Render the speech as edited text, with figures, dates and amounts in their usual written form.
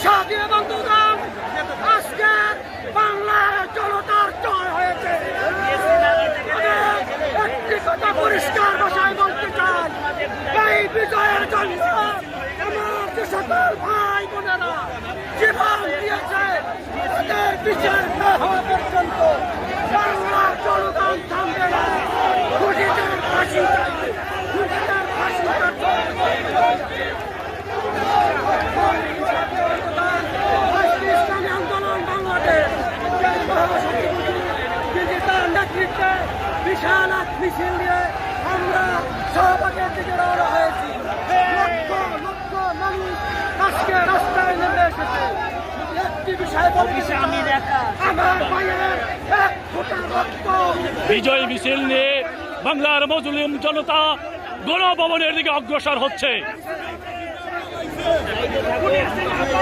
সাথীরা বন্ধুগণ, আজকে বাংলার জনতার জয় হয়েছে। একটি কথা পরিষ্কার ভাষায় বলতে চাই, এই বিজয়ের জন্য আমার যে সকল ভাই বোনেরা জীবন দিয়েছে, তাদের বিচার না হওয়া পর্যন্ত বাংলার জনগণ থামবে না। খুনিদের ফাঁসি চাই, খুনিদের ফাঁসি ইসলামী আন্দোলন বাংলাদেশ তার নেতৃত্বে বিশাল এক মিছিল নিয়ে আমরা শাহবাগের দিকে রওনা হয়েছি। লক্ষ লক্ষ মানুষ আজকে রাস্তায় নেমে এসেছে। একটি বিষয় বলছি, আমার ভাইয়ের এক ফোঁটা রক্ত। বিজয় মিছিল নিয়ে বাংলার মজলুম জনতা গণভবনের দিকে অগ্রসর হচ্ছে।